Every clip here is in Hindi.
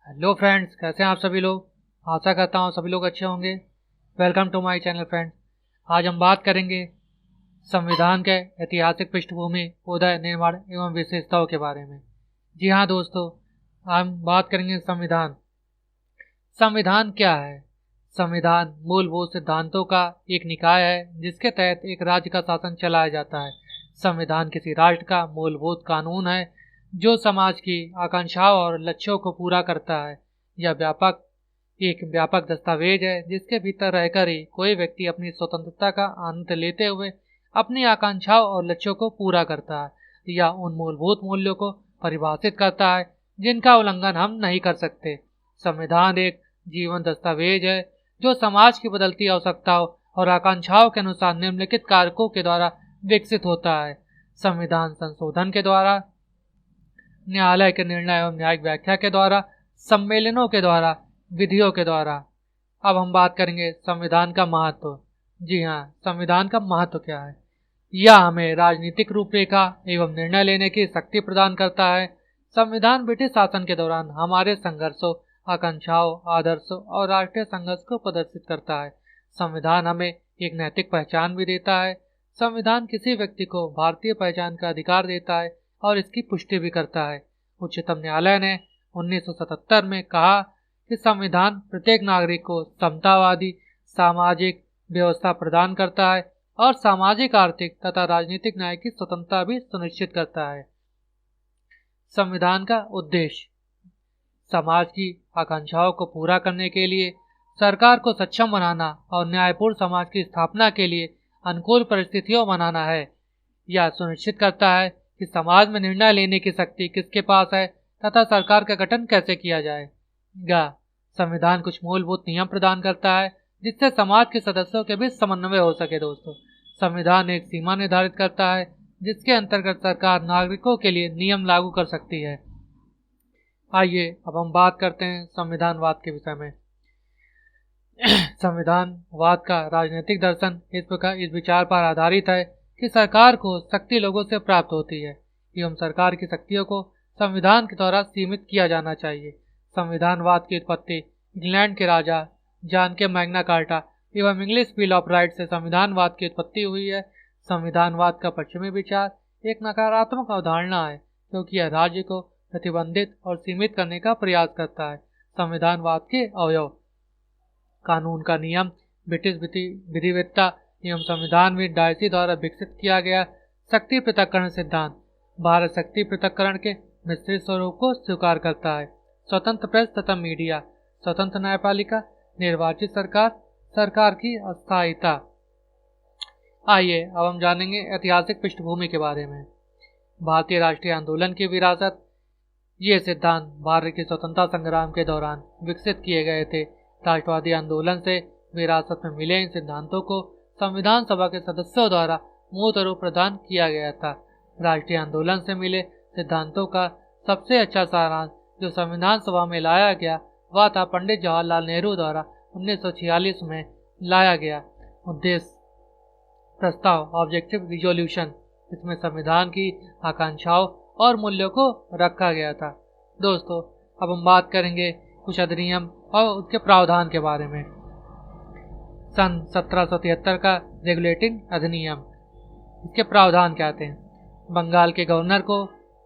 हेलो फ्रेंड्स, कैसे हैं आप सभी लोग। आशा करता हूँ सभी लोग अच्छे होंगे। Welcome to my channel friends. आज हम बात करेंगे संविधान के ऐतिहासिक पृष्ठभूमि, उदय, निर्माण एवं विशेषताओं के बारे में। जी हाँ दोस्तों, हम बात करेंगे संविधान। संविधान क्या है? संविधान मूलभूत सिद्धांतों का एक निकाय है जिसके तहत एक राज्य का शासन चलाया जाता है। संविधान किसी राष्ट्र का मूलभूत कानून है जो समाज की आकांक्षाओं और लक्ष्यों को पूरा करता है। यह एक व्यापक दस्तावेज है जिसके भीतर रहकर ही कोई व्यक्ति अपनी स्वतंत्रता का आनंद लेते हुए अपनी आकांक्षाओं और लक्ष्यों को पूरा करता है या उन मूलभूत मूल्यों को परिभाषित करता है जिनका उल्लंघन हम नहीं कर सकते। संविधान एक जीवन दस्तावेज है जो समाज की बदलती आवश्यकताओं और आकांक्षाओं के अनुसार निम्नलिखित कारकों के द्वारा विकसित होता है। संविधान संशोधन के द्वारा, न्यायालय के निर्णय एवं न्यायिक व्याख्या के द्वारा, सम्मेलनों के द्वारा, विधियों के द्वारा। अब हम बात करेंगे संविधान का महत्व। जी हाँ, संविधान का महत्व क्या है? यह हमें राजनीतिक रूपरेखा एवं निर्णय लेने की शक्ति प्रदान करता है। संविधान ब्रिटिश शासन के दौरान हमारे संघर्षों, आकांक्षाओं, आदर्शों और राष्ट्रीय संघर्ष को प्रदर्शित करता है। संविधान हमें एक नैतिक पहचान भी देता है। संविधान किसी व्यक्ति को भारतीय पहचान का अधिकार देता है और इसकी पुष्टि भी करता है। उच्चतम न्यायालय ने 1977 में कहा कि संविधान प्रत्येक नागरिक को समतावादी सामाजिक व्यवस्था प्रदान करता है और सामाजिक, आर्थिक तथा राजनीतिक न्याय की स्वतंत्रता भी सुनिश्चित करता है। संविधान का उद्देश्य समाज की आकांक्षाओं को पूरा करने के लिए, सरकार को सक्षम बनाना और न्यायपूर्ण समाज की स्थापना के लिए अनुकूल परिस्थितियों बनाना है। यह सुनिश्चित करता है कि समाज में निर्णय लेने की शक्ति किसके पास है तथा सरकार का गठन कैसे किया जाएगा। संविधान कुछ मूलभूत नियम प्रदान करता है जिससे समाज के सदस्यों के बीच समन्वय हो सके। दोस्तों, संविधान एक सीमा निर्धारित करता है जिसके अंतर्गत सरकार नागरिकों के लिए नियम लागू कर सकती है। आइए अब हम बात करते हैं संविधानवाद के विषय में। संविधानवाद का राजनीतिक दर्शन इस विचार पर आधारित है कि सरकार को शक्ति लोगों से प्राप्त होती है एवं सरकार की शक्तियों को संविधान के द्वारा सीमित किया जाना चाहिए। संविधानवाद की उत्पत्ति इंग्लैंड के राजा जॉन के मैग्ना कार्टा एवं इंग्लिश बिल ऑफ राइट्स से संविधानवाद की उत्पत्ति हुई है। संविधानवाद का पश्चिमी विचार एक नकारात्मक अवधारणा है क्योंकि यह राज्य को प्रतिबंधित और सीमित करने का प्रयास करता है। संविधानवाद के अवयव: कानून का नियम, ब्रिटिश विधिवेत्ता एवं संविधानविद डायसी द्वारा विकसित किया गया शक्ति पृथक्करण सिद्धांत भारत शक्ति पृथक्करण के मिश्रित स्वरूप को स्वीकार करता है। स्वतंत्र प्रेस तथा मीडिया, स्वतंत्र न्यायपालिका, निर्वाचित सरकार, सरकार की अस्थायीता। आइए अब हम जानेंगे ऐतिहासिक पृष्ठभूमि के बारे में। भारतीय राष्ट्रीय आंदोलन की विरासत। ये सिद्धांत भारत के स्वतंत्रता संग्राम के दौरान विकसित किए गए थे। राष्ट्रवादी आंदोलन से विरासत में मिले इन सिद्धांतों को संविधान सभा के सदस्यों द्वारा मूर्त रूप प्रदान किया गया था। राष्ट्रीय आंदोलन से मिले सिद्धांतों का सबसे अच्छा सारांश जो संविधान सभा में लाया गया वह था पंडित जवाहरलाल नेहरू द्वारा 1946 में लाया गया उद्देश्य प्रस्ताव ऑब्जेक्टिव रिजोल्यूशन। इसमें संविधान की आकांक्षाओं और मूल्यों को रखा गया था। दोस्तों, अब हम बात करेंगे कुछ अधिनियम और उसके प्रावधान के बारे में। सन 1773 का रेगुलेटिंग अधिनियम। इसके प्रावधान क्या थे? बंगाल के गवर्नर को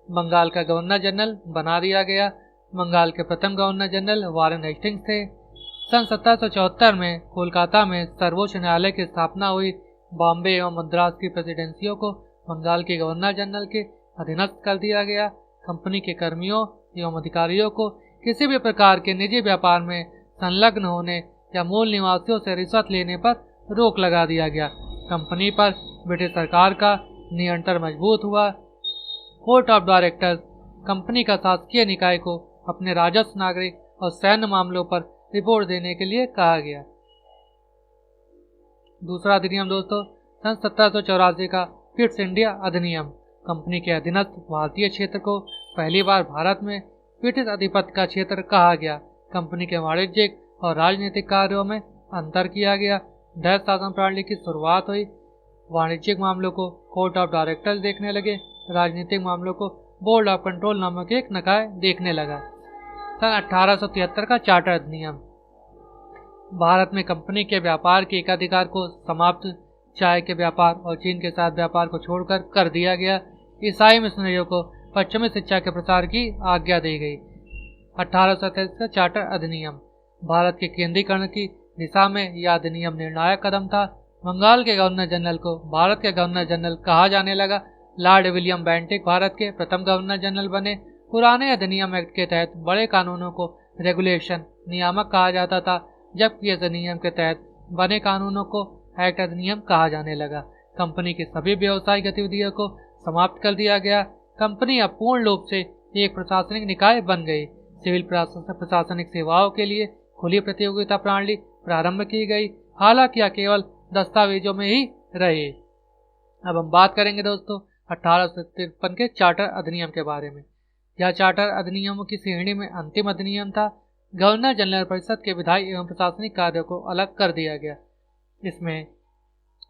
बंगाल का गवर्नर जनरल बना दिया गया। बंगाल के प्रथम गवर्नर जनरल वारेन हेस्टिंग्स थे। सन 1774 में कोलकाता में सर्वोच्च न्यायालय की स्थापना हुई। बॉम्बे एवं मद्रास की प्रेसिडेंसियों को बंगाल के गवर्नर जनरल के अधीनस्थ कर दिया गया। कंपनी के कर्मियों एवं अधिकारियों को किसी भी प्रकार के निजी व्यापार में संलग्न होने या मूल निवासियों से रिश्वत लेने पर रोक लगा दिया गया। कंपनी पर ब्रिटिश सरकार का नियंत्रण मजबूत हुआ। कोर्ट ऑफ डायरेक्टर्स कंपनी का शासकीय निकाय को अपने राजस्व, नागरिक और सैन्य मामलों पर रिपोर्ट देने के लिए कहा गया। दूसरा अधिनियम दोस्तों, सन 1784 का फिट्स इंडिया अधिनियम। कंपनी के अधीनस्थ भारतीय क्षेत्र को पहली बार भारत में ब्रिटिश आधिपत्य का क्षेत्र कहा गया। कंपनी के वाणिज्यिक और राजनीतिक कार्यों में अंतर किया गया। डच शासन प्रणाली की शुरुआत हुई। वाणिज्यिक मामलों को कोर्ट ऑफ डायरेक्टर्स देखने लगे। राजनीतिक मामलों को बोर्ड ऑफ कंट्रोल नामक एक निकाय देखने लगा। सन 1873 का चार्टर अधिनियम भारत में कंपनी के व्यापार के एकाधिकार को समाप्त, चाय के व्यापार और चीन के साथ व्यापार को छोड़कर कर दिया गया। ईसाई मिशनरियों को पश्चिमी शिक्षा के प्रसार की आज्ञा दी गई। 1837 का चार्टर अधिनियम भारत के केंद्रीकरण की दिशा में यह अधिनियम निर्णायक कदम था। बंगाल के गवर्नर जनरल को भारत के गवर्नर जनरल कहा जाने लगा। लॉर्ड विलियम बेंटिक भारत के प्रथम गवर्नर जनरल बने। पुराने अधिनियम एक्ट के तहत बड़े कानूनों को रेगुलेशन नियामक कहा जाता था, जबकि इस अधिनियम के तहत बने कानूनों को एक्ट अधिनियम कहा जाने लगा। कंपनी की सभी व्यवसायिक गतिविधियों को समाप्त कर दिया गया। कंपनी अब पूर्ण रूप से एक प्रशासनिक निकाय बन गई। सिविल प्रशासनिक सेवाओं के लिए खुली प्रतियोगिता प्रणाली प्रारंभ की गई, हालांकि यह केवल दस्तावेजों में ही रही। अब हम बात करेंगे दोस्तों 1853 के चार्टर अधिनियम के बारे में। यह चार्टर अधिनियमों की श्रेणी में अंतिम अधिनियम था। गवर्नर जनरल परिषद के विधायी एवं प्रशासनिक कार्यों को अलग कर दिया गया।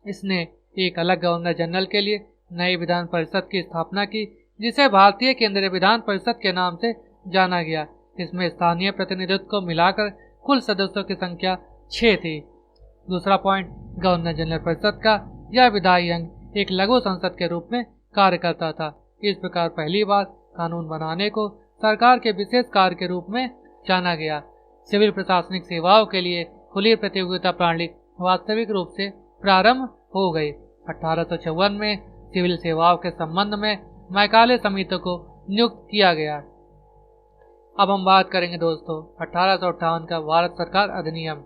इसने एक अलग गवर्नर जनरल के लिए नई विधान परिषद की स्थापना की, जिसे भारतीय केंद्रीय विधान परिषद के नाम से जाना गया। इसमें स्थानीय प्रतिनिधित्व को मिलाकर कुल सदस्यों की संख्या 6 थी। दूसरा पॉइंट, गवर्नर जनरल परिषद का यह विधायी अंग एक लघु संसद के रूप में कार्य करता था। इस प्रकार पहली बार कानून बनाने को सरकार के विशेष कार्य के रूप में जाना गया। सिविल प्रशासनिक सेवाओं के लिए खुली प्रतियोगिता प्रणाली वास्तविक रूप से प्रारंभ हो गई। 1854 में सिविल सेवाओं के संबंध में मैकाले समिति को नियुक्त किया गया। अब हम बात करेंगे दोस्तों 1858 का भारत सरकार अधिनियम।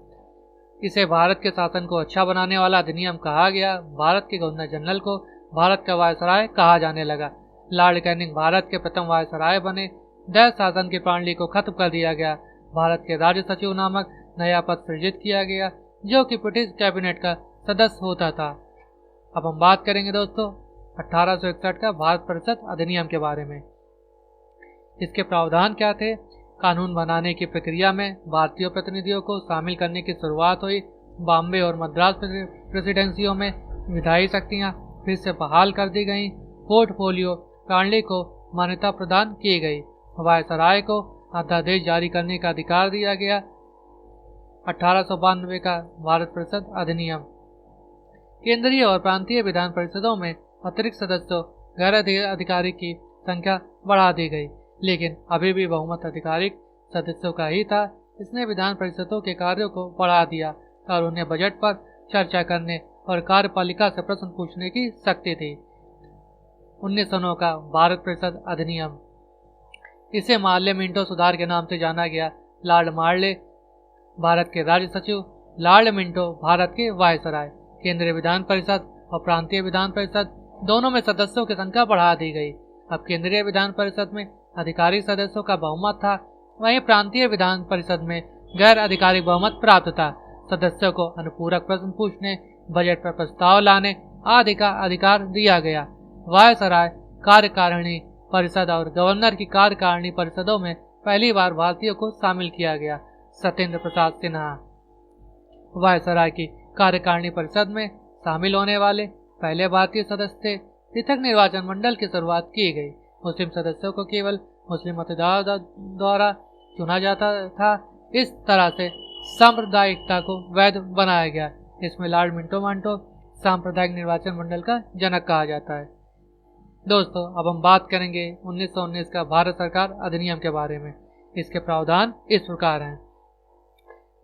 इसे भारत के शासन को अच्छा बनाने वाला अधिनियम कहा गया। भारत के गवर्नर जनरल को भारत का वायसराय कहा जाने लगा। लॉर्ड कैनिंग भारत के प्रथम वायसराय बने। दैव शासन की प्रणाली को खत्म कर दिया गया। भारत के राज्य सचिव नामक नया पद सृजित किया गया, जो कि ब्रिटिश कैबिनेट का सदस्य होता था। अब हम बात करेंगे दोस्तों 1861 का भारत परिषद अधिनियम के बारे में। इसके प्रावधान क्या थे? कानून बनाने की प्रक्रिया में भारतीय प्रतिनिधियों को शामिल करने की शुरुआत हुई। बॉम्बे और मद्रास प्रेसिडेंसियों में विधायी शक्तियां फिर से बहाल कर दी गईं। पोर्टफोलियो प्रणाली को मान्यता प्रदान की गई। वायसराय को अध्यादेश जारी करने का अधिकार दिया गया। 1892 का भारत परिषद अधिनियम। केंद्रीय और प्रांतीय विधान परिषदों में अतिरिक्त सदस्यों गैर अधिकारी की संख्या बढ़ा दी गई, लेकिन अभी भी बहुमत आधिकारिक सदस्यों का ही था। इसने विधान परिषदों के कार्यों को बढ़ा दिया और उन्हें बजट पर चर्चा करने और कार्यपालिका से प्रश्न पूछने की शक्ति थी। 1909 का भारत परिषद अधिनियम। इसे मार्ले मिंटो सुधार के नाम से जाना गया। लॉर्ड मार्ले भारत के राज्य सचिव, लॉर्ड मिंटो भारत के वायसराय। केंद्रीय विधान परिषद और प्रांतीय विधान परिषद दोनों में सदस्यों की संख्या बढ़ा दी गई। अब केंद्रीय विधान परिषद में अधिकारी सदस्यों का बहुमत था, वहीं प्रांतीय विधान परिषद में गैर आधिकारिक बहुमत प्राप्त था। सदस्यों को अनुपूरक प्रश्न पूछने, बजट पर प्रस्ताव लाने आदि का अधिकार दिया गया। वायसराय कार्यकारिणी परिषद और गवर्नर की कार्यकारिणी परिषदों में पहली बार भारतीयों को शामिल किया गया। सत्येंद्र प्रसाद सिन्हा वायसराय की कार्यकारिणी परिषद में शामिल होने वाले पहले भारतीय सदस्य थे। पृथक निर्वाचन मंडल की शुरुआत की गई। मुस्लिम सदस्यों को केवल मुस्लिम मतदाताओं द्वारा चुना जाता था। इस तरह से सांप्रदायिकता को वैध बनाया गया। इसमें लॉर्ड मिंटो मांटो सांप्रदायिक निर्वाचन मंडल का जनक कहा जाता है। दोस्तों, अब हम बात करेंगे 1919 का भारत सरकार अधिनियम के बारे में। इसके प्रावधान इस प्रकार हैं।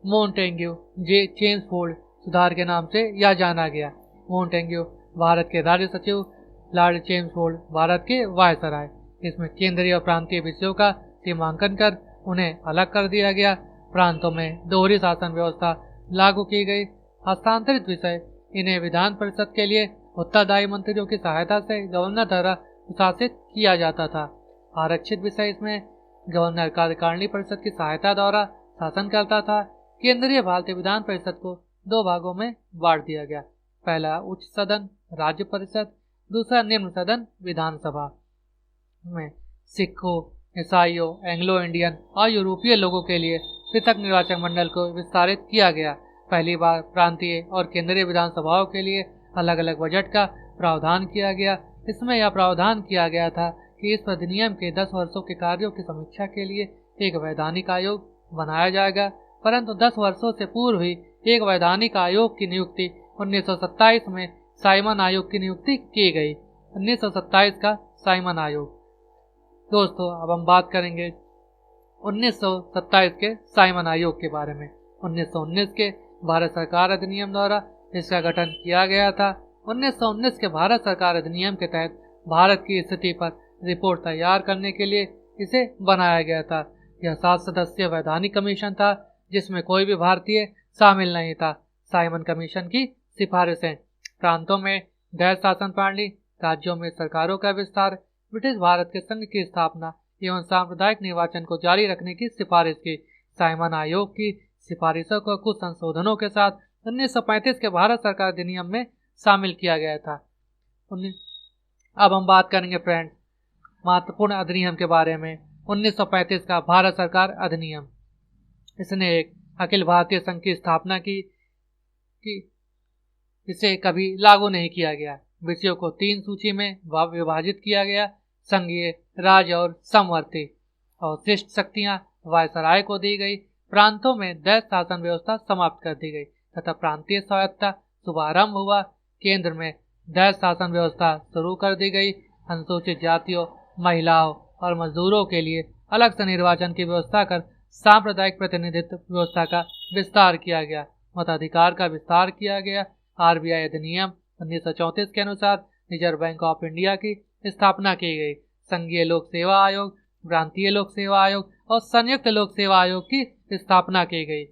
मोंटेग्यू चेम्सफोर्ड सुधार के नाम से यह जाना गया। मोंटेग्यू भारत के राज्य सचिव, लॉर्ड चेम्सफोर्ड भारत के वायसराय। इसमें केंद्रीय और प्रांतीय विषयों का सीमांकन कर उन्हें अलग कर दिया गया। प्रांतों में दोहरी शासन व्यवस्था लागू की गई। हस्तांतरित विषय इन्हें विधान परिषद के लिए उत्तरदायी मंत्रियों की सहायता से गवर्नर द्वारा प्रशासित किया जाता था। आरक्षित विषय इसमें गवर्नर कार्यकारिणी परिषद की सहायता द्वारा शासन करता था। केंद्रीय भारतीय विधान परिषद को दो भागों में बांट दिया गया। पहला उच्च सदन राज्य परिषद, दूसरा निम्न सदन विधानसभा। में सिखों, ईसाइयों, एंग्लो इंडियन और यूरोपीय लोगों के लिए पृथक निर्वाचन मंडल को विस्तारित किया गया। पहली बार प्रांतीय और केंद्रीय विधानसभाओं के लिए अलग अलग बजट का प्रावधान किया गया। इसमें यह प्रावधान किया गया था कि इस अधिनियम के 10 वर्षों के कार्यों की समीक्षा के लिए एक वैधानिक आयोग बनाया जाएगा, परंतु 10 वर्षों से पूर्व ही एक वैधानिक आयोग की नियुक्ति 1927 में साइमन आयोग की नियुक्ति की गई। 1927 का साइमन आयोग। दोस्तों अब हम बात करेंगे 1927 के साइमन आयोग के बारे में। 1919 के भारत सरकार अधिनियम द्वारा इसका गठन किया गया था। 1919 के भारत सरकार अधिनियम के तहत भारत की स्थिति पर रिपोर्ट तैयार करने के लिए इसे बनाया गया था। यह 7 सदस्यीय वैधानिक कमीशन था जिसमें कोई भी भारतीय शामिल नहीं था। साइमन कमीशन की सिफारिशें: प्रांतों में गैर शासन प्रणाली, राज्यों में सरकारों का विस्तार, ब्रिटिश भारत के संघ की स्थापना एवं सांप्रदायिक निर्वाचन को जारी रखने की सिफारिश की। साइमन आयोग की सिफारिशों को कुछ संशोधनों के साथ 1935 के भारत सरकार अधिनियम में शामिल किया गया था। अब हम बात करेंगे फ्रेंड महत्वपूर्ण अधिनियम के बारे में। 1935 का भारत सरकार अधिनियम, इसने एक अखिल भारतीय संघ की स्थापना की इसे कभी लागू नहीं किया गया। विषयों को 3 सूची में विभाजित किया गया: संघीय, राज्य और समवर्ती। और शिष्ट शक्तियां वायसराय को दी गई। प्रांतों में दैश शासन व्यवस्था समाप्त कर दी गई तथा प्रांतीय स्वायत्तता शुभारंभ हुआ। केंद्र में दैश शासन व्यवस्था शुरू कर दी गई। अनुसूचित जातियों, महिलाओं और मजदूरों के लिए अलग से निर्वाचन की व्यवस्था कर सांप्रदायिक प्रतिनिधित्व व्यवस्था का विस्तार किया गया। मताधिकार का विस्तार किया गया। आरबीआई अधिनियम 1934 के अनुसार रिजर्व बैंक ऑफ इंडिया की स्थापना की गई। संघीय लोक सेवा आयोग, प्रांतीय लोक सेवा आयोग और संयुक्त लोक सेवा आयोग की स्थापना की गई।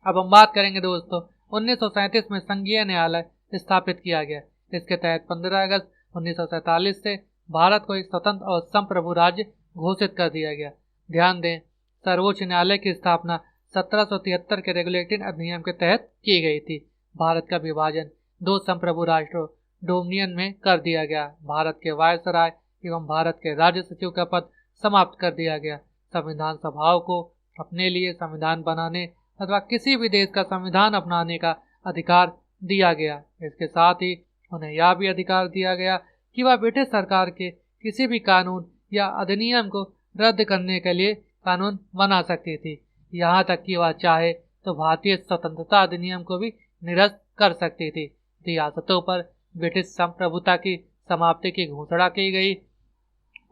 अब हम बात करेंगे दोस्तों 1937 में संघीय न्यायालय स्थापित किया गया। इसके तहत 15 अगस्त 1947 से भारत को एक स्वतंत्र और संप्रभु राज्य घोषित कर दिया गया। ध्यान दें, सर्वोच्च न्यायालय की स्थापना 1773 के रेगुलेटिंग अधिनियम के तहत की गई थी। भारत का विभाजन 2 संप्रभु राष्ट्रों डोमिनियन में कर दिया गया। भारत के वायसराय एवं भारत के राज्य सचिव का पद समाप्त कर दिया गया। संविधान सभाओं को अपने लिए संविधान बनाने अथवा किसी भी देश का संविधान अपनाने का अधिकार दिया गया। इसके साथ ही उन्हें यह भी अधिकार दिया गया कि वह ब्रिटिश सरकार के किसी भी कानून या अधिनियम को रद्द करने के लिए कानून बना सकती थी। यहाँ तक कि वह चाहे तो भारतीय स्वतंत्रता अधिनियम को भी निरस्त कर सकती थी। रियासतों पर ब्रिटिश संप्रभुता की समाप्ति की घोषणा की गई।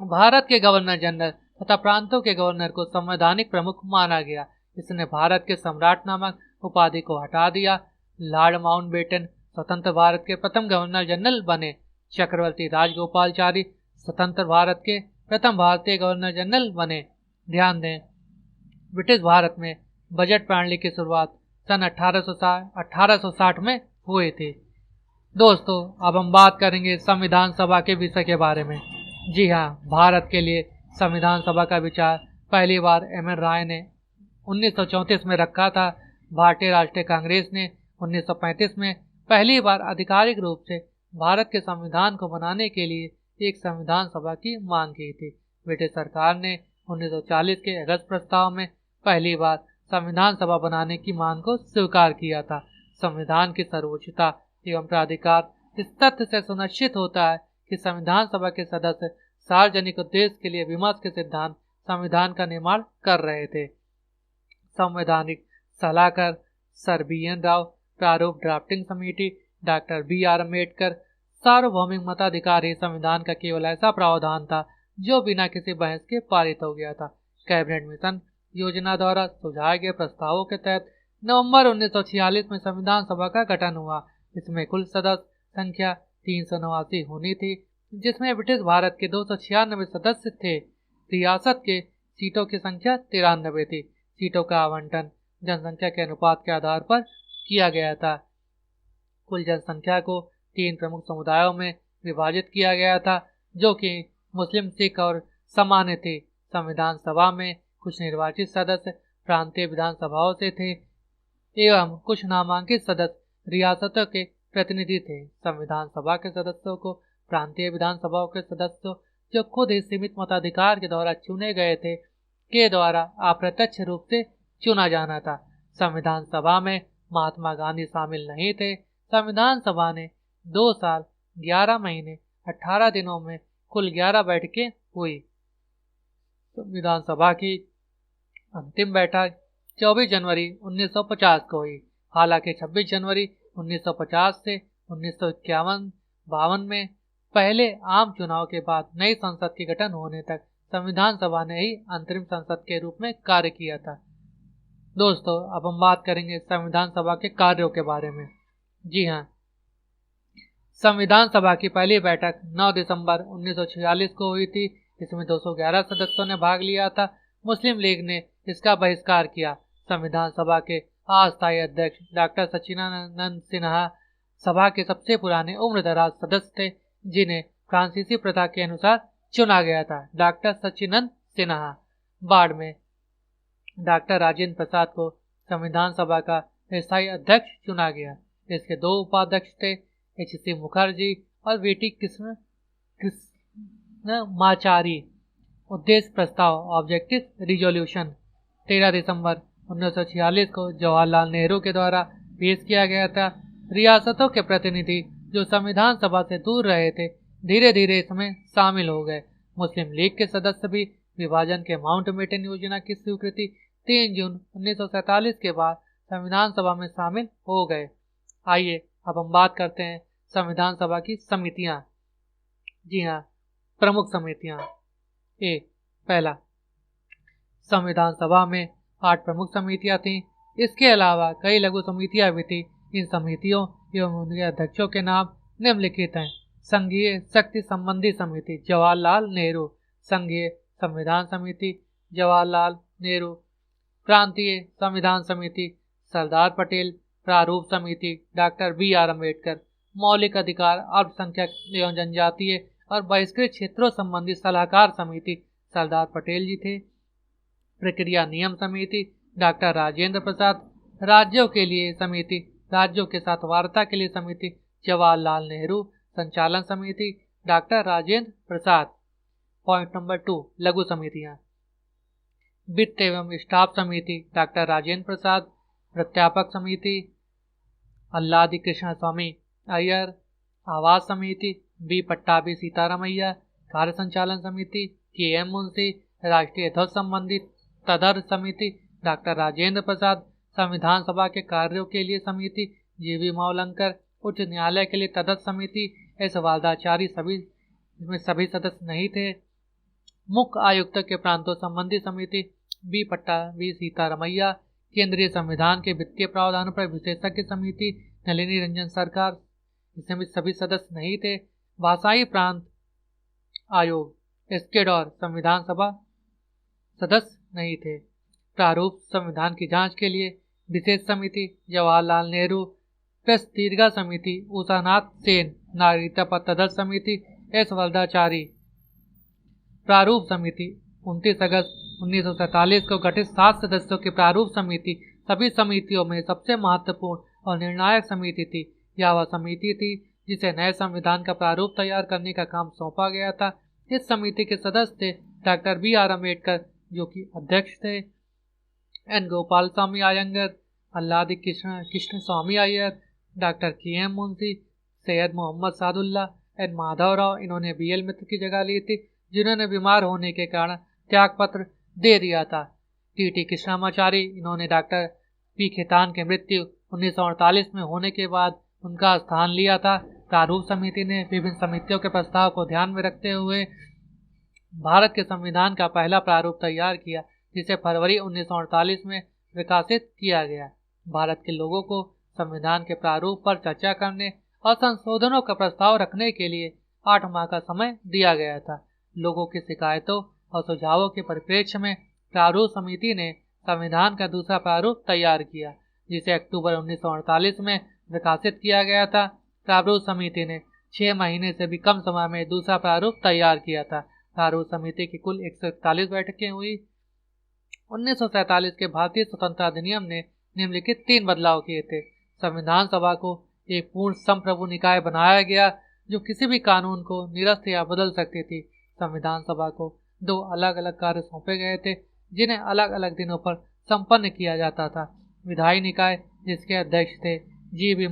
भारत के गवर्नर जनरल तथा प्रांतों के गवर्नर को संवैधानिक प्रमुख माना गया। इसने भारत के सम्राट नामक उपाधि को हटा दिया। लॉर्ड माउंटबेटन स्वतंत्र भारत के प्रथम गवर्नर जनरल बने। चक्रवर्ती राजगोपालचारी स्वतंत्र भारत के प्रथम भारतीय गवर्नर जनरल बने। ध्यान दें, ब्रिटिश भारत में बजट प्रणाली की शुरुआत सन 1860 में हुई थी। दोस्तों अब हम बात करेंगे संविधान सभा के विषय के बारे में। जी हाँ, भारत के लिए संविधान सभा का विचार पहली बार एम एन राय ने 1934 में रखा था। भारतीय राष्ट्रीय कांग्रेस ने 1935 में पहली बार आधिकारिक रूप से भारत के संविधान को बनाने के लिए एक संविधान सभा की मांग की थी। ब्रिटिश सरकार ने 1940 के अगस्त प्रस्ताव में पहली बार संविधान सभा बनाने की मांग को स्वीकार किया था। संविधान की सर्वोच्चता एवं प्राधिकार इस तथ्य से सुनिश्चित होता है कि संविधान सभा के सदस्य सार्वजनिक उद्देश्य के लिए विमर्श के सिद्धांत संविधान का निर्माण कर रहे थे। संवैधानिक सलाहकार सर BN राव, प्रारूप ड्राफ्टिंग समिति डॉक्टर BR अम्बेडकर। सार्वभौमिक मताधिकार ही संविधान का केवल ऐसा प्रावधान था जो बिना किसी बहस के पारित हो गया था। कैबिनेट मिशन योजना द्वारा सुझाए गए प्रस्तावों के तहत नवंबर 1946 में संविधान सभा का गठन हुआ। इसमें कुल सदस्य संख्या 389 होनी थी, जिसमें ब्रिटिश भारत के 296 सदस्य थे। रियासत के सीटों की संख्या 93 थी। सीटों का आवंटन जनसंख्या के अनुपात के आधार पर किया गया था। कुल जनसंख्या को 3 प्रमुख समुदायों में विभाजित किया गया था, जो कि मुस्लिम, सिख और सामान्य थे। संविधान सभा में कुछ निर्वाचित सदस्य प्रांतीय विधानसभाओं से थे एवं कुछ नामांकित सदस्य रियासतों के प्रतिनिधि थे। संविधान सभा के सदस्यों को प्रांतीय विधानसभाओं के सदस्यों, जो खुद ही सीमित मताधिकार के द्वारा चुने गए थे, के द्वारा अप्रत्यक्ष रूप से चुना जाना था। संविधान सभा में महात्मा गांधी शामिल नहीं थे। संविधान सभा ने 2 साल 11 महीने 18 दिनों में कुल 11 बैठकें हुई। संविधान सभा की अंतिम बैठक 24 जनवरी 1950 को हुई। हालांकि 26 जनवरी 1950 से 1951-52 में पहले आम चुनाव के बाद नई संसद के गठन होने तक संविधान सभा ने ही अंतरिम संसद के रूप में कार्य किया था। दोस्तों, अब हम बात करेंगे संविधान सभा के कार्यों के बारे में। जी हाँ, संविधान सभा की पहली बैठक 9 दिसंबर 1946 को हुई थी। इसमें 211 सदस्यों ने भाग लिया था। मुस्लिम लीग ने इसका बहिष्कार किया। संविधान सभा के अस्थायी अध्यक्ष डॉक्टर सच्चिदानंद सिन्हा सभा के सबसे पुराने उम्रदराज सदस्य थे, जिन्हें फ्रांसीसी प्रथा के अनुसार चुना गया था। डॉक्टर सच्चिदानंद सिन्हा। बाद में डॉक्टर राजेंद्र प्रसाद को संविधान सभा का स्थायी अध्यक्ष चुना गया। इसके दो उपाध्यक्ष थे, H.C. मुखर्जी और V.T. कृष्णमाचारी। उद्देश्य प्रस्ताव ऑब्जेक्टिव रिजोल्यूशन 13 दिसंबर 1946 को जवाहरलाल नेहरू के द्वारा पेश किया गया था। रियासतों के प्रतिनिधि जो संविधान सभा से दूर रहे थे, धीरे धीरे इसमें शामिल हो गए। मुस्लिम लीग के सदस्य भी विभाजन के माउंटबेटन योजना की स्वीकृति 3 जून 1947 के बाद संविधान सभा में शामिल हो गए। आइए अब हम बात करते हैं संविधान सभा की समितियां। जी हाँ, प्रमुख समितियां। पहला, संविधान सभा में 8 प्रमुख समितियां थीं। इसके अलावा कई लघु समितियां भी थीं। इन समितियों एवं उनके अध्यक्षों के नाम निम्नलिखित हैं। संघीय शक्ति संबंधी समिति जवाहरलाल नेहरू, संघीय संविधान समिति जवाहरलाल नेहरू, प्रांतीय संविधान समिति सरदार पटेल, प्रारूप समिति डॉक्टर B.R. अम्बेडकर, मौलिक अधिकार अल्पसंख्यक एवं जनजातीय और बहिष्कृत क्षेत्रों संबंधी सलाहकार समिति सरदार पटेल जी थे। प्रक्रिया नियम समिति डॉक्टर राजेंद्र प्रसाद, राज्यों के लिए समिति, राज्यों के साथ वार्ता के लिए समिति जवाहरलाल नेहरू, संचालन समिति doctor Rajendra Prasad. Point number 2, लघु समितियां। वित्त एवं स्टाफ समिति डॉक्टर राजेंद्र प्रसाद, प्राध्यापक समिति अल्लादी कृष्ण स्वामी अय्यर, आवास समिति बी पट्टाभी सीतारामैया, कार्य संचालन समिति K.M. मुंशी, राष्ट्रीय ध्वज संबंधी तदर्थ समिति डॉक्टर राजेंद्र प्रसाद, संविधान सभा के कार्यों के लिए समिति G.V. मावलंकर, उच्च न्यायालय के लिए तदर्थ समिति S. वाल्दाचारी, सभी सदस्य नहीं थे। मुख्य आयुक्त के प्रांतों संबंधी समिति बी पट्टाभी सीतारामैया, केंद्रीय संविधान के वित्तीय प्रावधानों पर विशेषज्ञ समिति नलिनी रंजन सरकार, इसमें सभी सदस्य नहीं थे। भाषाई प्रांत आयोग एस्केडोर, संविधान सभा सदस्य नहीं थे। प्रारूप संविधान की जांच के लिए विशेष समिति जवाहरलाल नेहरू, प्रेस दीर्घा समिति उषानाथ सेन, नागरिकता पर तदर्थ समिति S. वाल्दाचारी। प्रारूप समिति 29 अगस्त 1947 को गठित 7 सदस्यों की प्रारूप समिति सभी समितियों में सबसे महत्वपूर्ण और निर्णायक समिति थी। यह वह समिति थी जिसे नए संविधान का प्रारूप तैयार करने का काम सौंपा गया था। इस समिति के सदस्य थे डॉक्टर B.R. अम्बेडकर, जो कि अध्यक्ष थे, N. Gopal Swami Ayyangar, Alladi Krishna Swami Ayyar, doctor K.M. Munshi, Syed Mohammad Saadulla, N. Madhavrao, इन्होंने B.L. मित्र की जगह ली थी, जिन्होंने बीमार होने के कारण त्यागपत्र दे दिया था। T.T. कृष्णमाचारी, इन्होंने डॉक्टर P. खेतान की मृत्यु 1948 में होने के बाद उनका स्थान लिया था। प्रारूप समिति ने विभिन्न समितियों के प्रस्ताव को ध्यान में रखते हुए भारत के संविधान का पहला प्रारूप तैयार किया, जिसे फरवरी 1948 में विकसित किया गया। भारत के लोगों को संविधान के प्रारूप पर चर्चा करने और संशोधनों का प्रस्ताव रखने के लिए 8 माह का समय दिया गया था। लोगों की शिकायतों और सुझावों के परिप्रेक्ष्य में प्रारूप समिति ने संविधान का दूसरा प्रारूप तैयार किया, जिसे अक्टूबर 1948 में विकसित किया गया था। प्रारूप समिति ने 6 महीने से भी कम समय में दूसरा प्रारूप तैयार किया था। प्रारूप समिति की कुल 141 बैठकें हुई। 1947 के भारतीय स्वतंत्रता अधिनियम ने निम्नलिखित 3 बदलाव किए थे। संविधान सभा को एक पूर्ण संप्रभु निकाय बनाया गया, जो किसी भी कानून को निरस्त या बदल सकती थी। संविधान सभा को 2 अलग अलग कार्य सौंपे गए थे, जिन्हें अलग अलग दिनों पर संपन्न किया जाता था। विधायी निकाय, जिसके अध्यक्ष थे G.V.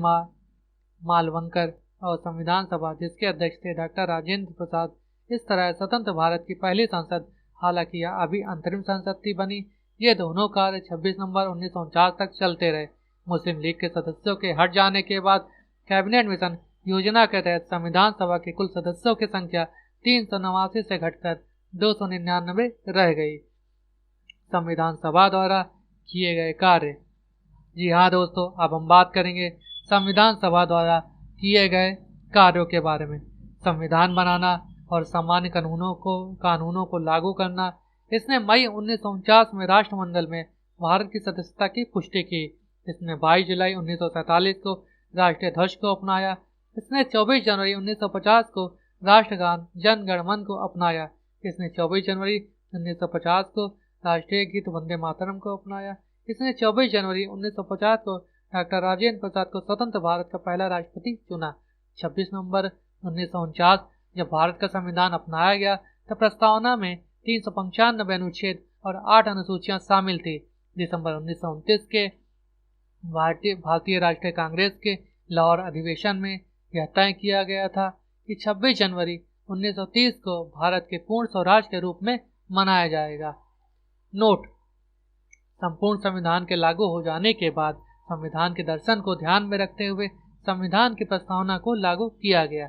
मालवंकर, और संविधान सभा, जिसके अध्यक्ष थे डॉक्टर राजेंद्र प्रसाद। इस तरह स्वतंत्र भारत की पहली संसद, हालांकि यह अभी अंतरिम संसद थी, बनी। ये दोनों कार्य 26 नवंबर 1949 तक चलते रहे। मुस्लिम लीग के सदस्यों के हट जाने के बाद कैबिनेट मिशन योजना के तहत संविधान सभा के कुल सदस्यों की संख्या 389 से घटकर 299 रह गई। संविधान सभा द्वारा किए गए कार्य। जी हाँ दोस्तों, अब हम बात करेंगे संविधान सभा द्वारा किए गए कार्यों के बारे में। संविधान बनाना और सामान्य कानूनों को लागू करना। इसने मई 1949 में राष्ट्रमंडल में भारत की सदस्यता की पुष्टि की। इसने 22 जुलाई 1947 को राष्ट्रीय ध्वज को अपनाया। इसने 24 जनवरी 1950 को राष्ट्रगान जन गण मन को अपनाया। इसने 24 जनवरी 1950 को राष्ट्रीय गीत वंदे मातरम को अपनाया। इसने 24 जनवरी 1950 को डॉक्टर राजेंद्र प्रसाद को स्वतंत्र भारत का पहला राष्ट्रपति चुना। 26 नवंबर 1949 जब भारत का संविधान अपनाया गया तब प्रस्तावना में 395 अनुच्छेद और 8 अनुसूचियां शामिल थी। दिसंबर 1929 के भारतीय राष्ट्रीय कांग्रेस के लाहौर अधिवेशन में यह तय किया गया था कि 26 जनवरी 1930 को भारत के पूर्ण स्वराज के रूप में मनाया जाएगा। नोट: संपूर्ण संविधान के लागू हो जाने के बाद संविधान के दर्शन को ध्यान में रखते हुए संविधान की प्रस्तावना को लागू किया गया।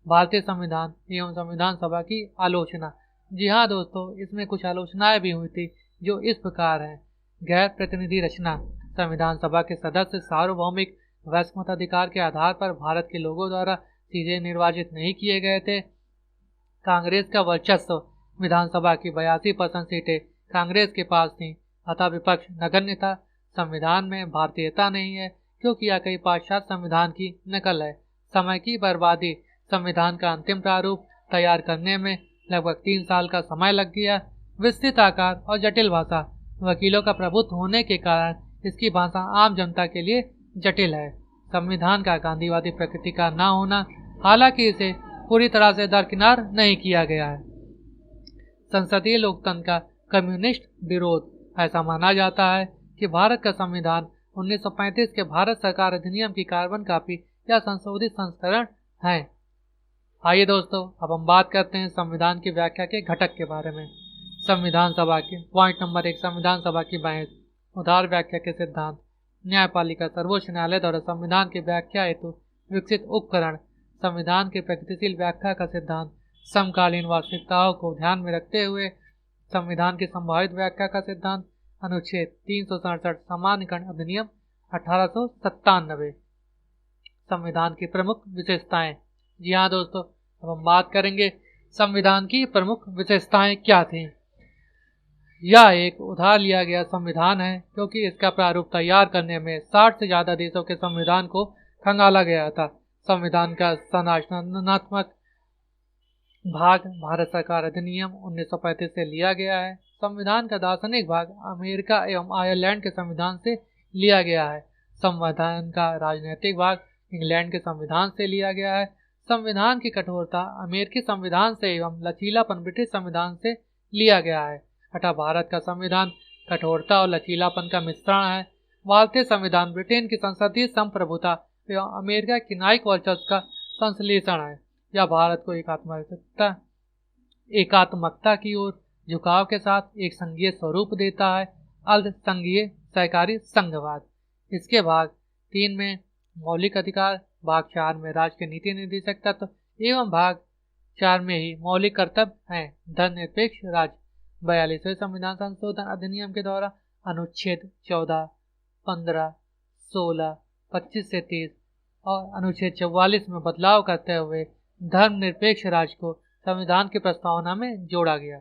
भारतीय संविधान एवं संविधान सभा की आलोचना। जी हाँ दोस्तों, इसमें कुछ आलोचनाएं भी हुई थी जो इस प्रकार हैं। गैर प्रतिनिधि रचना। संविधान सभा के सदस्य सार्वभौमिक वयस्क मताधिकार के आधार पर भारत के लोगों द्वारा सीधे निर्वाचित नहीं किए गए थे। कांग्रेस का वर्चस्व। विधानसभा की 82% सीटें कांग्रेस के पास थीं, अतः विपक्ष नगण्य था। संविधान में भारतीयता नहीं है क्योंकि यह कई पाश्चात्य संविधान की नकल है। समय की बर्बादी। संविधान का अंतिम प्रारूप तैयार करने में लगभग 3 साल का समय लग गया। विस्तृत आकार और जटिल भाषा। वकीलों का प्रभुत्व होने के कारण इसकी भाषा आम जनता के लिए जटिल है। संविधान का गांधीवादी प्रकृति का न होना, हालांकि इसे पूरी तरह से दरकिनार नहीं किया गया है। संसदीय लोकतंत्र का कम्युनिस्ट विरोध। ऐसा माना जाता है कि भारत का संविधान 1935 के भारत सरकार अधिनियम की कार्बन कॉपी या संशोधित संस्करण है। आइए दोस्तों, अब हम बात करते हैं संविधान की व्याख्या के घटक के बारे में। संविधान सभा के पॉइंट नंबर 1, संविधान सभा की बहस। उदार व्याख्या के सिद्धांत। न्यायपालिका। सर्वोच्च न्यायालय द्वारा संविधान की व्याख्या हेतु विकसित उपकरण। संविधान की प्रगतिशील व्याख्या का सिद्धांत। समकालीन वास्तविकताओं को ध्यान में रखते हुए संविधान की संभावित व्याख्या का सिद्धांत। अनुच्छेद 367 सामान्यकरण अधिनियम 1897। संविधान की प्रमुख विशेषताएं। जी हाँ दोस्तों, अब हम बात करेंगे संविधान की प्रमुख विशेषताएं क्या थी। यह एक उधार लिया गया संविधान है क्योंकि इसका प्रारूप तैयार करने में 60 से ज्यादा देशों के संविधान को खंगाला गया था। संविधान का संरचनात्मक भाग भारत सरकार अधिनियम 1935 से लिया गया है। संविधान का दार्शनिक भाग अमेरिका एवं आयरलैंड के संविधान से लिया गया है। संविधान का राजनीतिक भाग इंग्लैंड के संविधान से लिया गया है। संविधान की कठोरता अमेरिकी संविधान से एवं लचीलापन ब्रिटिश संविधान से लिया गया है। अतः भारत का संविधान कठोरता और लचीलापन का मिश्रण है। भारतीय संविधान ब्रिटेन की संसदीय संप्रभुता एवं अमेरिका की न्यायिक वर्चस्व का संश्लेषण है। यह भारत को एकात्मकता की ओर झुकाव के साथ एक संघीय स्वरूप देता है। अर्ध संघीय सहकारी संघवाद। इसके भाग 3 में मौलिक अधिकार, भाग 4 में राज्य के नीति निर्देशक तत्व एवं भाग 4 में ही मौलिक कर्तव्य हैं। धर्मनिरपेक्ष राज्य। 42वें संविधान संशोधन अधिनियम के द्वारा अनुच्छेद 14, 15, 16, 25 से 30 और अनुच्छेद 44 में बदलाव करते हुए धर्मनिरपेक्ष राज्य को संविधान की प्रस्तावना में जोड़ा गया।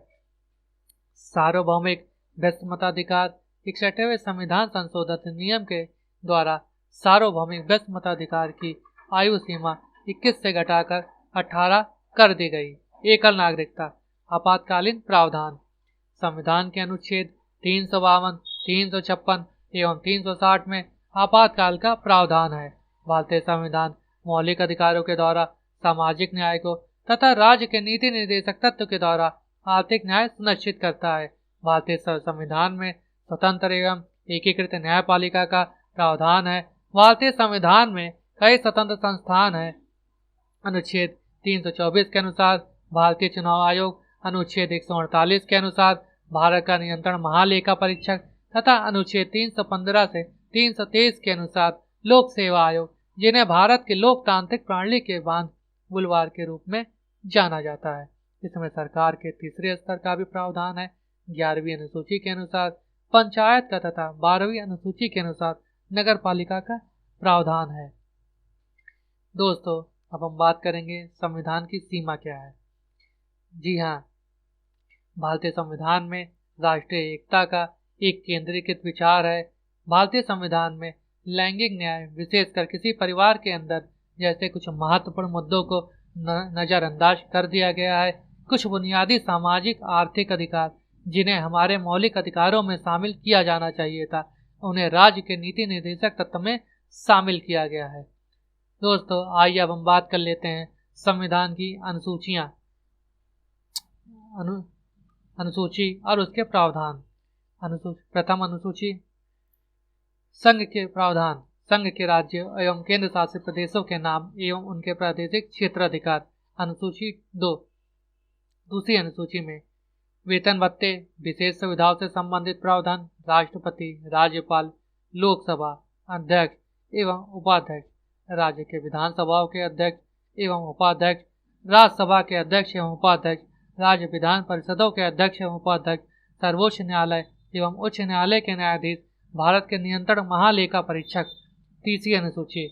सार्वभौमिक व्यस्त मताधिकार। 61वें संविधान संशोधन अधिनियम के द्वारा सार्वभौमिक व्यस्त मताधिकार की आयु सीमा 21 से घटाकर 18 कर दी गई। एकल नागरिकता। आपातकालीन प्रावधान। संविधान के अनुच्छेद 352, 356 एवं 360 में आपातकाल का प्रावधान है। भारतीय संविधान मौलिक अधिकारों के द्वारा सामाजिक न्याय को तथा राज्य के नीति निर्देशक तत्व के द्वारा आर्थिक न्याय सुनिश्चित करता है। भारतीय संविधान में स्वतंत्र एवं एकीकृत न्यायपालिका का प्रावधान है। भारतीय संविधान में कई स्वतंत्र संस्थान हैं। अनुच्छेद 324 के अनुसार भारतीय चुनाव आयोग। अनुच्छेद 148 के अनुसार भारत का नियंत्रण महालेखा परीक्षक तथा अनुच्छेद 315 से 323 के अनुसार लोक सेवा आयोग, जिन्हें भारत की लोकतांत्रिक प्रणाली के बांध बुलवार के रूप में जाना जाता है। इसमें सरकार के तीसरे स्तर का भी प्रावधान है। 11वीं अनुसूची के अनुसार पंचायत का तथा 12वीं अनुसूची के अनुसार नगर पालिका का प्रावधान है। दोस्तों, अब हम बात करेंगे संविधान की सीमा क्या है। जी हाँ, भारतीय संविधान में राष्ट्रीय एकता का एक केंद्रीकृत विचार है। भारतीय संविधान में लैंगिक न्याय, विशेषकर किसी परिवार के अंदर, जैसे कुछ महत्वपूर्ण मुद्दों को नजरअंदाज कर दिया गया है। कुछ बुनियादी सामाजिक आर्थिक अधिकार जिन्हें हमारे मौलिक अधिकारों में शामिल किया जाना चाहिए था, उन्हें राज्य के नीति निर्देशक तत्व में शामिल किया गया है। दोस्तों, आइए अब हम बात कर लेते हैं संविधान की अनुसूचियां, अनुसूची और उसके प्रावधान। प्रथम अनुसूची, संघ के प्रावधान। संघ के राज्य एवं केंद्र शासित प्रदेशों के नाम एवं उनके प्रादेशिक क्षेत्राधिकार। अनुसूची 2। दूसरी अनुसूची में वेतन भत्ते, विशेष सुविधाओं से संबंधित प्रावधान, राष्ट्रपति, राज्यपाल, लोकसभा अध्यक्ष एवं उपाध्यक्ष, राज्य के विधानसभाओं के अध्यक्ष एवं उपाध्यक्ष, राज्यसभा के अध्यक्ष एवं उपाध्यक्ष, राज्य विधान परिषदों के अध्यक्ष एवं उपाध्यक्ष, सर्वोच्च न्यायालय एवं उच्च न्यायालय के न्यायाधीश, भारत के नियंत्रण महालेखा परीक्षक। तीसरी अनुसूची,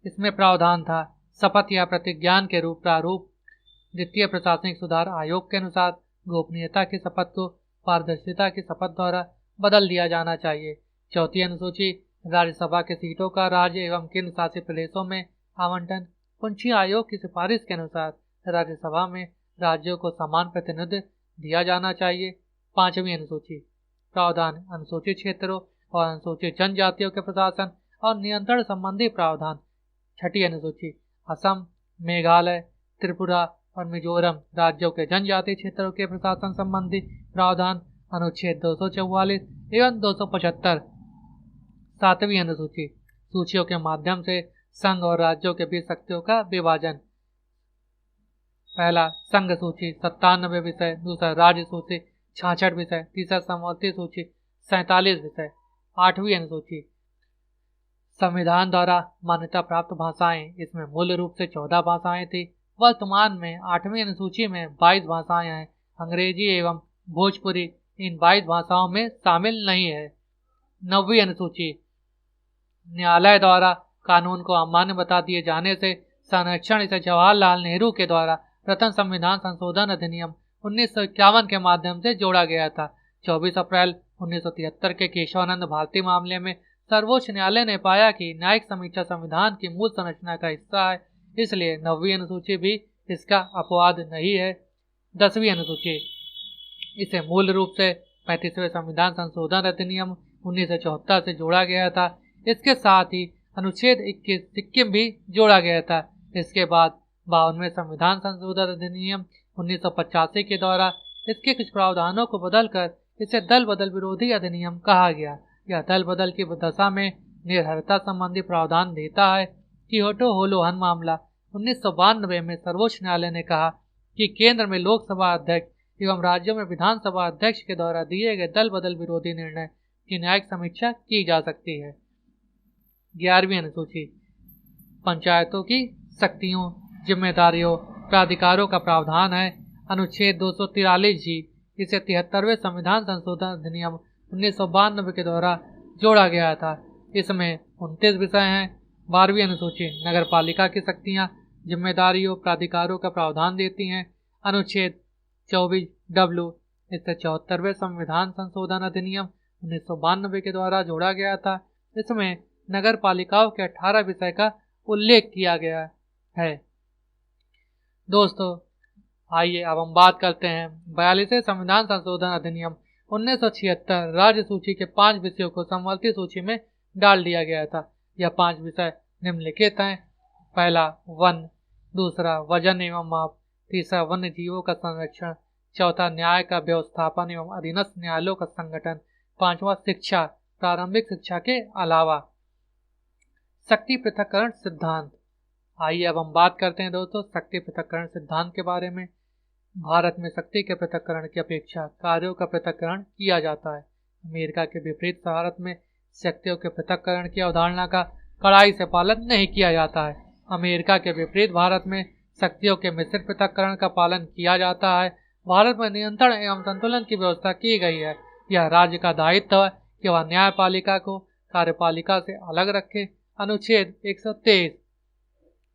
इसमें प्रावधान था शपथ या प्रतिज्ञान के प्रारूप द्वितीय प्रशासनिक सुधार आयोग के अनुसार गोपनीयता की शपथ को पारदर्शिता की शपथ द्वारा बदल दिया जाना चाहिए। चौथी अनुसूची, राज्यसभा के सीटों का राज्य एवं केंद्र शासित प्रदेशों में आवंटन पुंछी आयोग की सिफारिश के अनुसार राज्यसभा में राज्यों को समान प्रतिनिधित्व दिया जाना चाहिए। पांचवी अनुसूची, प्रावधान अनुसूचित क्षेत्रों और अनुसूचित जनजातियों के प्रशासन और नियंत्रण संबंधी प्रावधान। छठी अनुसूची, असम, मेघालय, त्रिपुरा और मिजोरम राज्यों के जनजातीय क्षेत्रों के प्रशासन संबंधी प्रावधान। अनुच्छेद 244 एवं 275। सातवीं अनुसूची, सूचियों के माध्यम से संघ और राज्यों के बीच शक्तियों का विभाजन। पहला, संघ सूची 97 विषय, दूसरा राज्य सूची 66 विषय, तीसरा समवर्ती सूची 47 विषय। आठवीं अनुसूची, संविधान द्वारा मान्यता प्राप्त भाषाएं, इसमें मूल रूप से 14 भाषाएं थी। वर्तमान में 8वीं अनुसूची में 22 भाषाएं हैं। अंग्रेजी एवं भोजपुरी इन 22 भाषाओं में शामिल नहीं है। 9वीं अनुसूची, न्यायालय द्वारा कानून को अमान्य बता दिए जाने से संरक्षण इसे जवाहरलाल नेहरू के द्वारा प्रथम संविधान संशोधन अधिनियम 1951 के माध्यम से जोड़ा गया था। 24 अप्रैल 1973 के केशवानंद भारती मामले में सर्वोच्च न्यायालय ने पाया कि न्यायिक समीक्षा संविधान की मूल संरचना का हिस्सा है, इसलिए 9वीं अनुसूची भी इसका अपवाद नहीं है। 10वीं अनुसूची, इसे मूल रूप से 35वें संविधान संशोधन अधिनियम 1974 से जोड़ा गया था। इसके साथ ही अनुच्छेद 21 सिक्किम भी जोड़ा गया था। इसके बाद 52वें संविधान संशोधन अधिनियम 1985 के द्वारा इसके कुछ प्रावधानों को बदलकर इसे दल बदल विरोधी अधिनियम कहा गया। यह दल बदल की दशा में निर्भरता संबंधी प्रावधान देता है। कियोटो होलोहन मामला 1992 में सर्वोच्च न्यायालय ने कहा कि केंद्र में लोकसभा अध्यक्ष एवं राज्यों में विधानसभा अध्यक्ष के द्वारा दिए गए दल बदल विरोधी निर्णय की न्यायिक समीक्षा की जा सकती है। 11वीं अनुसूची, पंचायतों की शक्तियों, जिम्मेदारियों, प्राधिकारों का प्रावधान है। अनुच्छेद 243 जी, इसे 73वें संविधान संशोधन अधिनियम 1992 के द्वारा जोड़ा गया था। इसमें 29 विषय हैं। 12वीं अनुसूची, नगर पालिका की शक्तियां, जिम्मेदारियों, प्राधिकारों का प्रावधान देती हैं। अनुच्छेद 24 डब्ल्यू, इसे 74वें संविधान संशोधन अधिनियम 1992 के द्वारा जोड़ा गया था। इसमें नगर पालिकाओं के 18 विषय का उल्लेख किया गया है। दोस्तों, आइए अब हम बात करते हैं 42वें संविधान संशोधन अधिनियम 1976 राज्य सूची के 5 विषयों को समवर्ती सूची में डाल दिया गया था। यह 5 विषय निम्नलिखित हैं। पहला, वन, दूसरा, वजन एवं माप, तीसरा, वन्य जीवों का संरक्षण, चौथा, न्याय का व्यवस्थापन एवं अधीनस्थ न्यायालयों का संगठन, पांचवा, शिक्षा, प्रारंभिक शिक्षा के अलावा। शक्ति पृथक्करण सिद्धांत। आइए अब हम बात करते हैं दोस्तों शक्ति पृथक्करण सिद्धांत के बारे में। भारत में शक्ति के पृथक्करण की अपेक्षा कार्यों का पृथक्करण किया जाता है। अमेरिका के विपरीत भारत में शक्तियों के पृथक्करण की अवधारणा का कड़ाई से पालन नहीं किया जाता है। अमेरिका के विपरीत भारत में शक्तियों के मिश्रित पृथक्करण का पालन किया जाता है। भारत में नियंत्रण एवं संतुलन की व्यवस्था की गई है। यह राज्य का दायित्व है कि वह न्यायपालिका को कार्यपालिका से अलग रखे। अनुच्छेद 123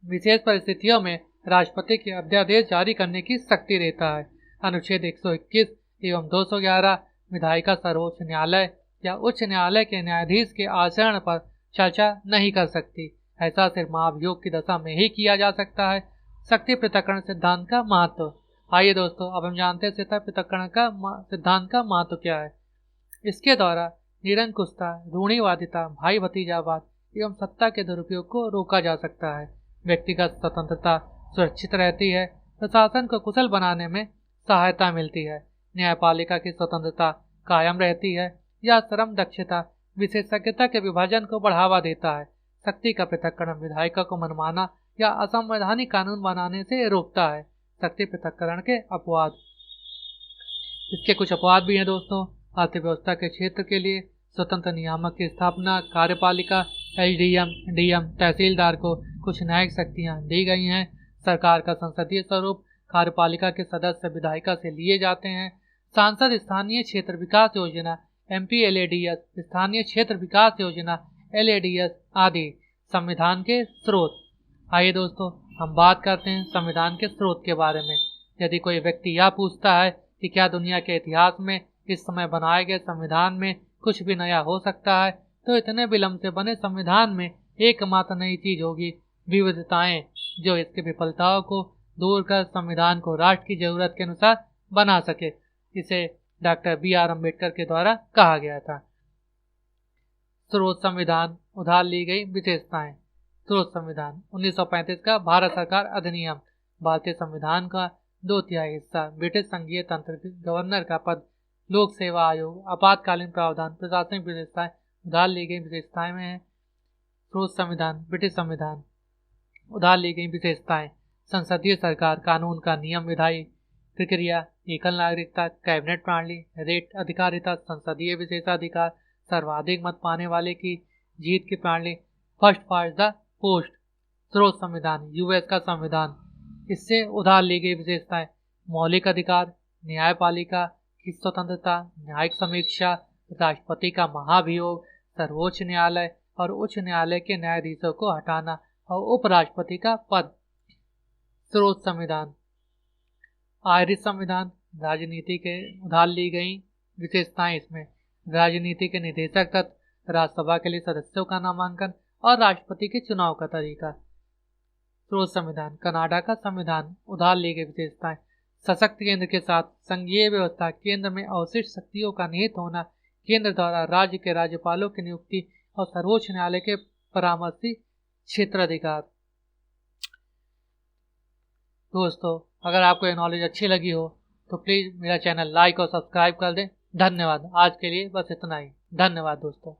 विशेष परिस्थितियों में राष्ट्रपति के अध्यादेश जारी करने की शक्ति देता है। अनुच्छेद 121 एवं 211 विधायिका सर्वोच्च न्यायालय या उच्च न्यायालय के न्यायाधीश के आचरण पर चर्चा नहीं कर सकती। ऐसा सिर्फ महाभियोग की दशा में ही किया जा सकता है। शक्ति पृथक्करण सिद्धांत का महत्व। आइए दोस्तों, अब हम जानते हैं शक्ति पृथक्करण का सिद्धांत का महत्व क्या है। इसके द्वारा निरंकुशता, रूढ़िवादिता, भाई भतीजावाद एवं सत्ता के दुरुपयोग को रोका जा सकता है। व्यक्तिगत स्वतंत्रता सुरक्षित रहती है। प्रशासन को कुशल बनाने में सहायता मिलती है। न्यायपालिका की स्वतंत्रता कायम रहती है। यह श्रम दक्षता विशेषज्ञता के विभाजन को बढ़ावा देता है। शक्ति का पृथक्करण विधायिका को मनमाना या असंवैधानिक कानून बनाने से रोकता है। शक्ति पृथक्करण के अपवाद। इसके कुछ अपवाद भी हैं दोस्तों। अर्थव्यवस्था के क्षेत्र के लिए स्वतंत्र नियामक की स्थापना, कार्यपालिका, एसडीएम, डीएम, तहसीलदार को कुछ न्यायिक शक्तियां दी गई हैं। सरकार का संसदीय स्वरूप, कार्यपालिका के सदस्य विधायिका से लिए जाते हैं। सांसद स्थानीय क्षेत्र विकास योजना MPLADS, स्थानीय क्षेत्र विकास योजना LADS आदि। संविधान के स्रोत। आइए दोस्तों, हम बात करते हैं संविधान के स्रोत के बारे में। यदि कोई व्यक्ति यह पूछता है कि क्या दुनिया के इतिहास में इस समय बनाए गए संविधान में कुछ भी नया हो सकता है, तो इतने विलंब से बने संविधान में एकमात्र नई चीज होगी विविधताएं, जो इसकी विफलताओं को दूर कर संविधान को राष्ट्र की जरूरत के अनुसार बना सके। इसे डॉक्टर BR अम्बेडकर के द्वारा कहा गया था। स्रोत संविधान, उधार ली गई विशेषताएं। स्रोत संविधान 1935 का भारत सरकार अधिनियम। भारतीय संविधान का 2/3 हिस्सा। ब्रिटिश संघीय तंत्र गवर्नर का पद। लोक सेवा आयोग। आपातकालीन प्रावधान। प्रशासनिक विशेषताएं। उधार ली गई विशेषताएं में है। स्रोत संविधान, ब्रिटिश संविधान। उधार ली गई विशेषताएं। संसदीय सरकार, कानून का नियम, विधायी प्रक्रिया, एकल नागरिकता, कैबिनेट प्रणाली, रेट अधिकारिता, संसदीय विशेषाधिकार, सर्वाधिक मत पाने वाले की जीत की प्रणाली, फर्स्ट पास्ट द पोस्ट। स्रोत संविधान, यूएस का संविधान। इससे उधार ली गई विशेषताएं। मौलिक अधिकार, न्यायपालिका की स्वतंत्रता, न्यायिक समीक्षा, राष्ट्रपति का महाभियोग, सर्वोच्च न्यायालय और उच्च न्यायालय के न्यायाधीशों को हटाना और उपराष्ट्रपति का पद। स्रोत संविधान, आयरिश संविधान। राजनीति के उधार ली गई विशेषताएं इसमें। राजनीति के निदेशक तत्व, राज्यसभा के लिए सदस्यों का नामांकन और राष्ट्रपति के चुनाव का तरीका। स्रोत संविधान, कनाडा का संविधान। उधार ली गई विशेषताएं। सशक्त केंद्र के साथ संघीय व्यवस्था, केंद्र में अवशिष्ट शक्तियों का निहित होना, केंद्र द्वारा राज्य के राज्यपालों की नियुक्ति और सर्वोच्च न्यायालय के परामर्शी क्षेत्राधिकार। दोस्तों, अगर आपको ये नॉलेज अच्छी लगी हो तो प्लीज़ मेरा चैनल लाइक और सब्सक्राइब कर दें। धन्यवाद। आज के लिए बस इतना ही। धन्यवाद दोस्तों।